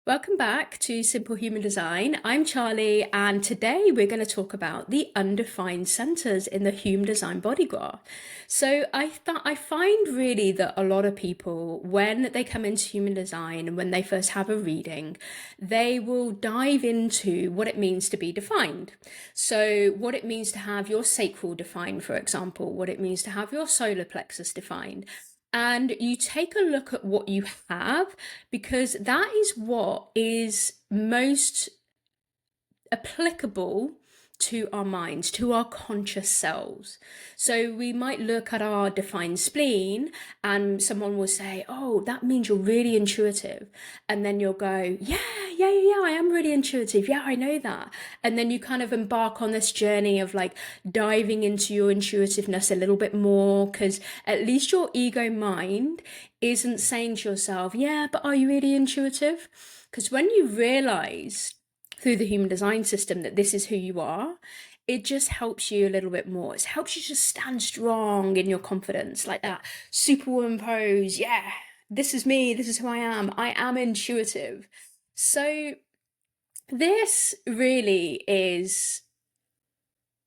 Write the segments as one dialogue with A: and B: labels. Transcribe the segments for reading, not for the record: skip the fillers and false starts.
A: Welcome back to Simple Human Design. I'm Charlie, and today we're going to talk about the undefined centers in the human design body graph. So I find really that a lot of people, when they come into human design and when they first have a reading, they will dive into what it means to be defined. So what it means to have your sacral defined, for example, what it means to have your solar plexus defined. And you take a look at what you have, because that is what is most applicable to our minds, to our conscious selves. So we might look at our defined spleen and someone will say, oh, that means you're really intuitive. And then you'll go, yeah, I am really intuitive. Yeah, I know that. And then you kind of embark on this journey of like diving into your intuitiveness a little bit more, because at least your ego mind isn't saying to yourself, yeah, but are you really intuitive? Because when you realize through the human design system that this is who you are, it just helps you a little bit more. It helps you just stand strong in your confidence, like that superwoman pose. Yeah, this is me. This is who I am intuitive. So this really is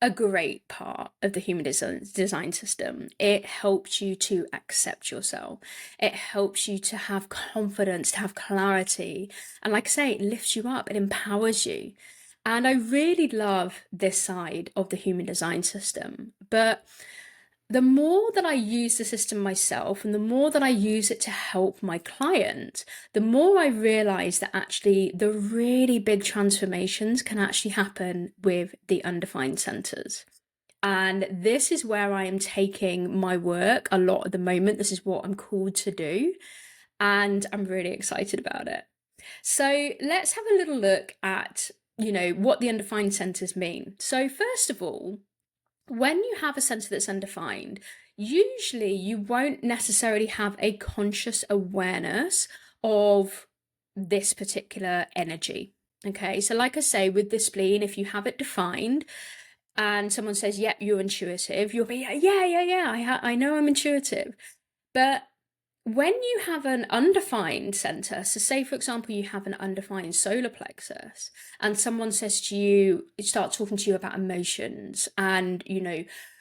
A: a great part of the human design system. It helps you to accept yourself. It helps you to have confidence, to have clarity. And like I say, it lifts you up, it empowers you. And I really love this side of the human design system. But the more that I use the system myself and the more that I use it to help my client, the more I realize that actually the really big transformations can actually happen with the undefined centers. And this is where I am taking my work a lot at the moment. This is what I'm called to do. And I'm really excited about it. So let's have a little look at, what the undefined centers mean. So first of all, when you have a center that's undefined, usually you won't necessarily have a conscious awareness of this particular energy. Okay, so like I say, with the spleen, if you have it defined and someone says, yep, you're intuitive, you'll be, I know I'm intuitive. But when you have an undefined center, so say for example you have an undefined solar plexus and someone says to you, start talking to you about emotions and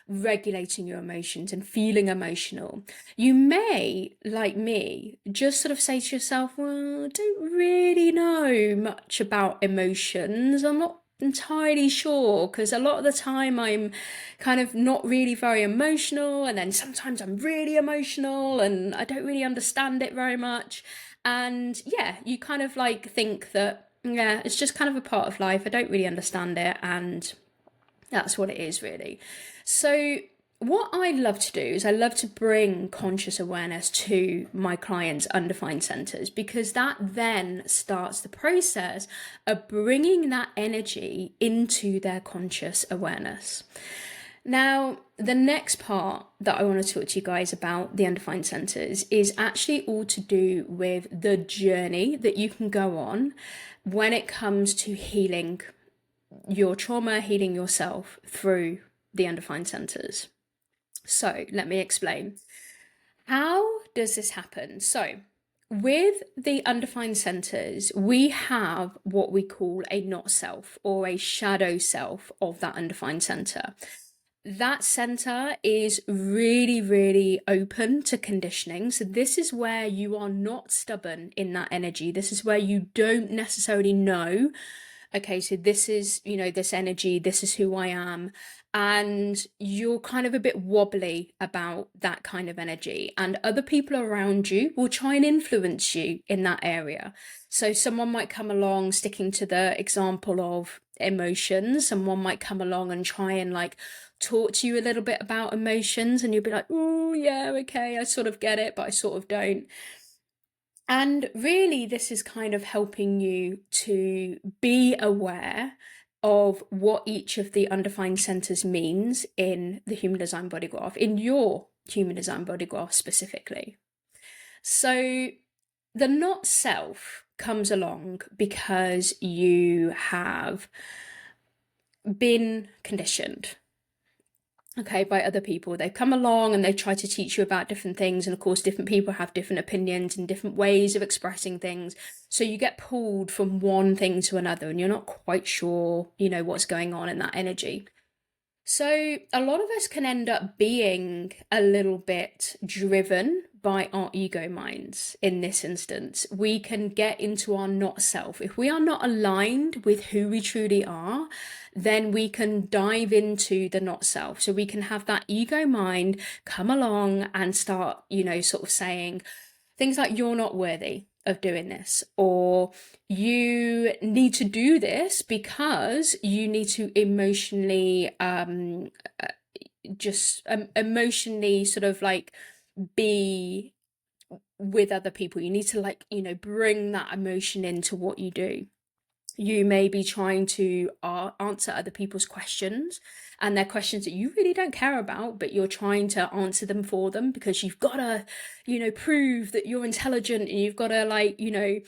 A: regulating your emotions and feeling emotional, you may, like me, just sort of say to yourself, well, I don't really know much about emotions, I'm not entirely sure, because a lot of the time I'm kind of not really very emotional, and then sometimes I'm really emotional and I don't really understand it very much. And yeah, you kind of like think that, yeah, it's just kind of a part of life, I don't really understand it, and that's what it is really. So what I love to do is I love to bring conscious awareness to my clients' undefined centers, because that then starts the process of bringing that energy into their conscious awareness. Now, the next part that I want to talk to you guys about the undefined centers is actually all to do with the journey that you can go on when it comes to healing your trauma, healing yourself through the undefined centers. So let me explain. How does this happen? So with the undefined centers, we have what we call a not self or a shadow self of that undefined center. That center is really, really open to conditioning. So this is where you are not stubborn in that energy. This is where you don't necessarily know, okay, so this is, this energy, this is who I am. And you're kind of a bit wobbly about that kind of energy. And other people around you will try and influence you in that area. So someone might come along, sticking to the example of emotions, someone might come along and try and like talk to you a little bit about emotions, and you'll be like, oh yeah, okay, I sort of get it, but I sort of don't. And really, this is kind of helping you to be aware of what each of the undefined centers means in the human design body graph, in your human design body graph specifically. So the not self comes along because you have been conditioned. okay, by other people. They come along and they try to teach you about different things. And of course, different people have different opinions and different ways of expressing things. So you get pulled from one thing to another and you're not quite sure, what's going on in that energy. So a lot of us can end up being a little bit driven by our ego minds in this instance. We can get into our not self. If we are not aligned with who we truly are, then we can dive into the not self. So we can have that ego mind come along and start, sort of saying things like, you're not worthy of doing this, or you need to do this because you need to emotionally emotionally sort of like be with other people. You need to bring that emotion into what you do. You may be trying to answer other people's questions, and they're questions that you really don't care about, but you're trying to answer them for them because you've got to, prove that you're intelligent, and you've got to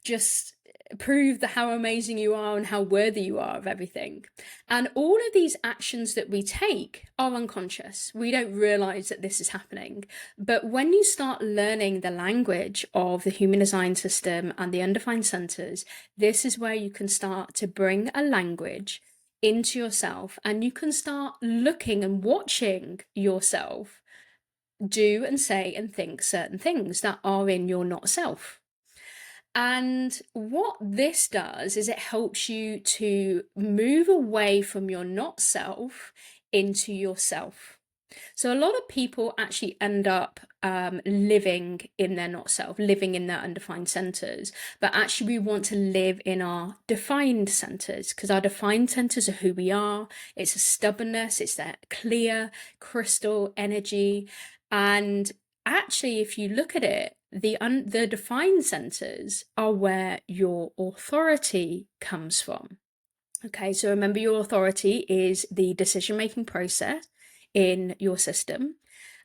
A: just prove how amazing you are and how worthy you are of everything. And all of these actions that we take are unconscious. We don't realize that this is happening. But when you start learning the language of the human design system and the undefined centers, this is where you can start to bring a language into yourself, and you can start looking and watching yourself do and say and think certain things that are in your not self. And what this does is it helps you to move away from your not self into yourself. So a lot of people actually end up living in their not self, living in their undefined centers. But actually, we want to live in our defined centers, because our defined centers are who we are. It's a stubbornness, it's that clear crystal energy. And actually, if you look at it, the defined centers are where your authority comes from. Okay, so remember, your authority is the decision-making process in your system.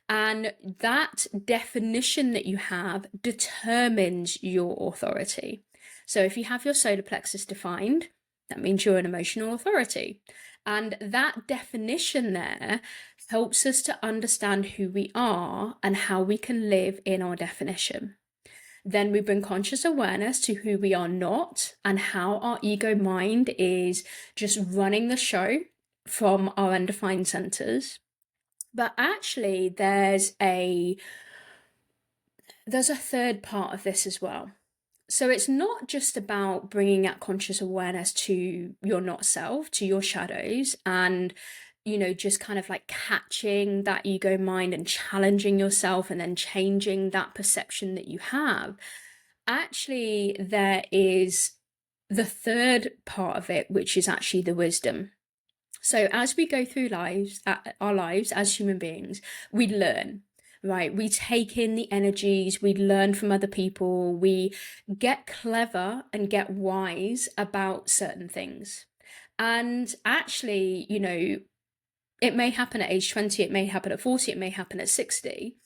A: And that definition that you have determines your authority. So if you have your solar plexus defined, that means you're an emotional authority. And that definition there helps us to understand who we are and how we can live in our definition. Then we bring conscious awareness to who we are not and how our ego mind is just running the show from our undefined centers. But actually, there's a third part of this as well. So it's not just about bringing that conscious awareness to your not self, to your shadows, and just kind of like catching that ego mind and challenging yourself and then changing that perception that you have. Actually, there is the third part of it, which is actually the wisdom. So as we go through our lives as human beings, we learn, right? We take in the energies, we learn from other people, we get clever and get wise about certain things. And actually, it may happen at age 20, it may happen at 40, it may happen at 60.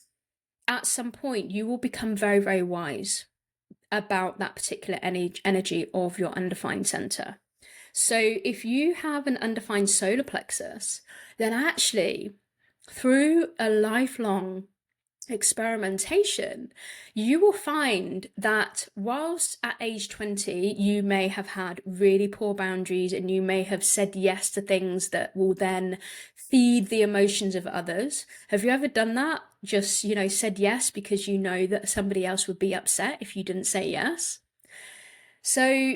A: At some point, you will become very, very wise about that particular energy of your undefined center. So if you have an undefined solar plexus, then actually through a lifelong experimentation, you will find that whilst at age 20, you may have had really poor boundaries and you may have said yes to things that will then feed the emotions of others. Have you ever done that? Just, said yes because you know that somebody else would be upset if you didn't say yes. So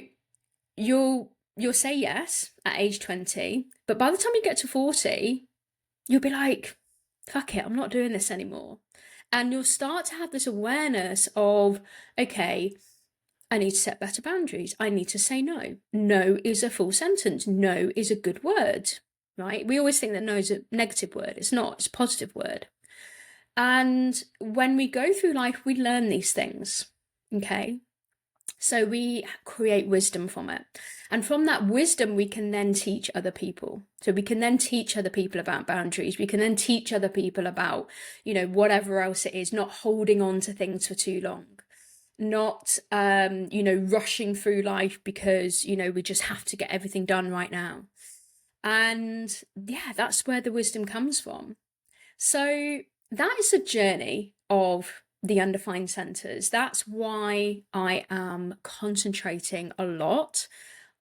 A: you'll say yes at age 20, but by the time you get to 40, you'll be like, fuck it, I'm not doing this anymore. And you'll start to have this awareness of, okay, I need to set better boundaries. I need to say no. No is a full sentence. No is a good word, right? We always think that no is a negative word. It's not, it's a positive word. And when we go through life, we learn these things, okay? So we create wisdom from it. And from that wisdom, we can then teach other people. So we can then teach other people about boundaries. We can then teach other people about, whatever else it is, not holding on to things for too long, not, rushing through life because, we just have to get everything done right now. And yeah, that's where the wisdom comes from. So that is a journey of the undefined centers. That's why I am concentrating a lot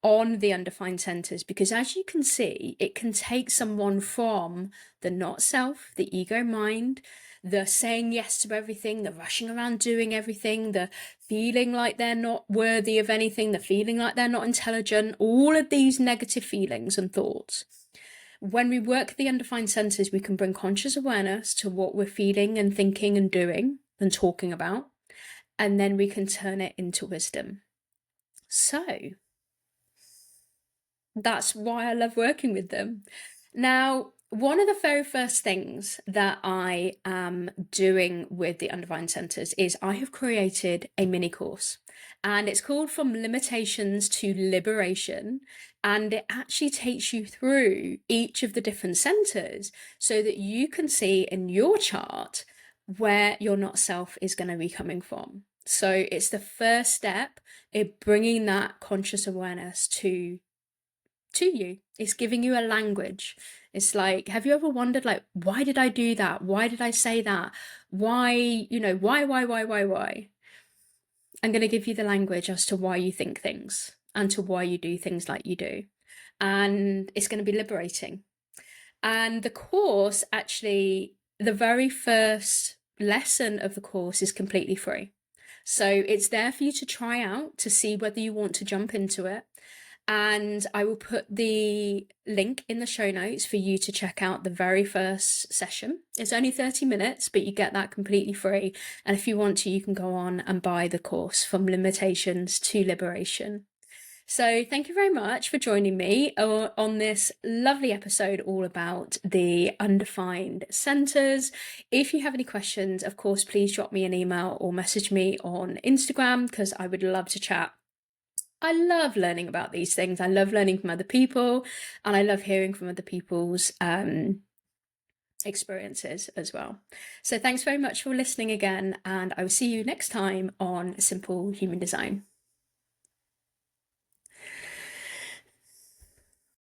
A: on the undefined centers, because as you can see, it can take someone from the not self, the ego mind, the saying yes to everything, the rushing around doing everything, the feeling like they're not worthy of anything, the feeling like they're not intelligent, all of these negative feelings and thoughts. When we work the undefined centers, we can bring conscious awareness to what we're feeling and thinking and doing and talking about, and then we can turn it into wisdom. So that's why I love working with them. Now, one of the very first things that I am doing with the Undefined Centers is I have created a mini course, and it's called From Limitations to Liberation. And it actually takes you through each of the different centers so that you can see in your chart where your not self is going to be coming from. So it's the first step in bringing that conscious awareness to you. It's giving you a language. It's like, have you ever wondered, like, why did I do that? Why did I say that? Why, why? I'm going to give you the language as to why you think things and to why you do things like you do. And it's going to be liberating. And the course, actually, the very first lesson of the course is completely free. So it's there for you to try out to see whether you want to jump into it. And I will put the link in the show notes for you to check out the very first session. It's only 30 minutes, but you get that completely free. And if you want to, you can go on and buy the course From Limitations to Liberation. So thank you very much for joining me on this lovely episode all about the undefined centers. If you have any questions, of course, please drop me an email or message me on Instagram, because I would love to chat. I love learning about these things. I love learning from other people, and I love hearing from other people's experiences as well. So thanks very much for listening again, and I will see you next time on Simple Human Design.